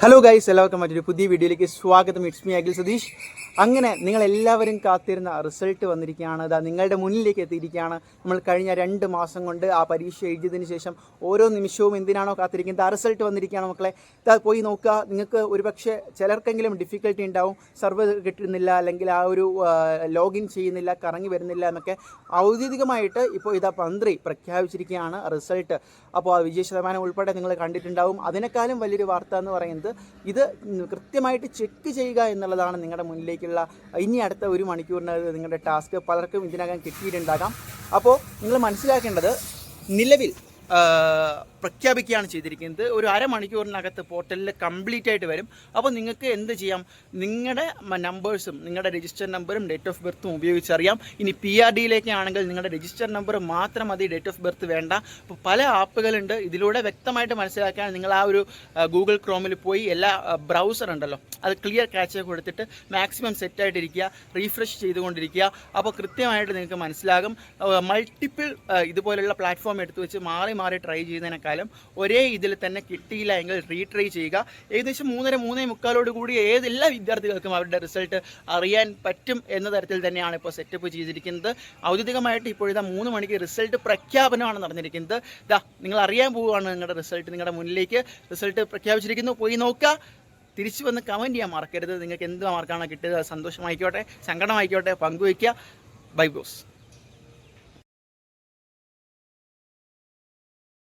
Hello guys, എല്ലാവർക്കും മറ്റൊരു പുതിയ വീഡിയോയിലേക്ക് സ്വാഗതം. It's me Akhil Satheesh. അങ്ങനെ നിങ്ങളെല്ലാവരും കാത്തിരുന്ന റിസൾട്ട് വന്നിരിക്കുകയാണ്. അതാ നിങ്ങളുടെ മുന്നിലേക്ക് എത്തിയിരിക്കുകയാണ്. നമ്മൾ കഴിഞ്ഞ 2 മാസം കൊണ്ട് ആ പരീക്ഷ എഴുതിയതിന് ശേഷം ഓരോ നിമിഷവും എന്തിനാണോ കാത്തിരിക്കുന്നത്, ആ റിസൾട്ട് വന്നിരിക്കുകയാണ് മക്കളെ. ഇതാ പോയി നോക്കുക. നിങ്ങൾക്ക് ഒരുപക്ഷെ ചിലർക്കെങ്കിലും ഡിഫിക്കൽട്ടി ഉണ്ടാവും, സർവർ കിട്ടുന്നില്ല, അല്ലെങ്കിൽ ആ ഒരു ലോഗിൻ ചെയ്യുന്നില്ല, കറങ്ങി വരുന്നില്ല എന്നൊക്കെ. ഔദ്യോഗികമായിട്ട് ഇപ്പോൾ ഇതാ മന്ത്രി പ്രഖ്യാപിച്ചിരിക്കുകയാണ് റിസൾട്ട്. അപ്പോൾ ആ വിജയ ശതമാനം ഉൾപ്പെടെ നിങ്ങൾ കണ്ടിട്ടുണ്ടാവും. അതിനേക്കാളും വലിയൊരു വാർത്ത എന്ന് പറയുന്നത് ഇത് കൃത്യമായിട്ട് ചെക്ക് ചെയ്യുക എന്നുള്ളതാണ്. നിങ്ങളുടെ മുന്നിലേക്കുള്ള ഇനി അടുത്ത 1 മണിക്കൂറിനകത്ത് നിങ്ങളുടെ ടാസ്ക് പലർക്കും ഇതിനകം കിട്ടിയിട്ടുണ്ടാകാം. അപ്പോൾ നിങ്ങൾ മനസ്സിലാക്കേണ്ടത്, നിലവിൽ പ്രഖ്യാപിക്കുകയാണ് ചെയ്തിരിക്കുന്നത്. ഒരു അരമണിക്കൂറിനകത്ത് പോർട്ടലിൽ കംപ്ലീറ്റ് ആയിട്ട് വരും. അപ്പോൾ നിങ്ങൾക്ക് എന്ത് ചെയ്യാം, നിങ്ങളുടെ നമ്പേഴ്സും നിങ്ങളുടെ രജിസ്റ്റർ നമ്പറും ഡേറ്റ് ഓഫ് ബർത്തും ഉപയോഗിച്ചറിയാം. ഇനി PRDയിലേക്ക് ആണെങ്കിൽ നിങ്ങളുടെ രജിസ്റ്റർ നമ്പർ മാത്രം മതി, ഡേറ്റ് ഓഫ് ബർത്ത് വേണ്ട. അപ്പോൾ പല ആപ്പുകളുണ്ട്. ഇതിലൂടെ വ്യക്തമായിട്ട് മനസ്സിലാക്കാൻ നിങ്ങൾ ആ ഒരു ഗൂഗിൾ ക്രോമിൽ പോയി എല്ലാ ബ്രൗസർ ഉണ്ടല്ലോ അത് ക്ലിയർ ക്യാച്ച് കൊടുത്തിട്ട് മാക്സിമം സെറ്റായിട്ടിരിക്കുക, റീഫ്രഷ് ചെയ്തുകൊണ്ടിരിക്കുക. അപ്പോൾ കൃത്യമായിട്ട് നിങ്ങൾക്ക് മനസ്സിലാകും. മൾട്ടിപ്പിൾ ഇതുപോലുള്ള പ്ലാറ്റ്ഫോം എടുത്തു വെച്ച് മാറി ട്രൈ ചെയ്യുന്നതിനേക്കാളും ഒരേ ഇതിൽ തന്നെ കിട്ടിയില്ല എങ്കിൽ റീട്രൈ ചെയ്യുക. ഏകദേശം 3:30 കൂടി എല്ലാ വിദ്യാർത്ഥികൾക്കും അവരുടെ റിസൾട്ട് അറിയാൻ പറ്റും എന്ന തരത്തിൽ തന്നെയാണ് ഇപ്പോൾ സെറ്റപ്പ് ചെയ്തിരിക്കുന്നത്. ഔദ്യോഗികമായിട്ട് ഇപ്പോഴിതാ 3 മണിക്ക് റിസൾട്ട് പ്രഖ്യാപനമാണ് നടന്നിരിക്കുന്നത്. ഇതാ നിങ്ങൾ അറിയാൻ പോവുകയാണ് നിങ്ങളുടെ റിസൾട്ട്. നിങ്ങളുടെ മുന്നിലേക്ക് റിസൾട്ട് പ്രഖ്യാപിച്ചിരിക്കുന്നു. പോയി നോക്കുക. തിരിച്ചു വന്ന് കമൻറ്റ് ചെയ്യാൻ മറക്കരുത്. നിങ്ങൾക്ക് എന്ത് മാർക്കാണ് കിട്ടിയത്, സന്തോഷമായിക്കോട്ടെ സങ്കടമായിക്കോട്ടെ പങ്കുവയ്ക്കുക. By boss.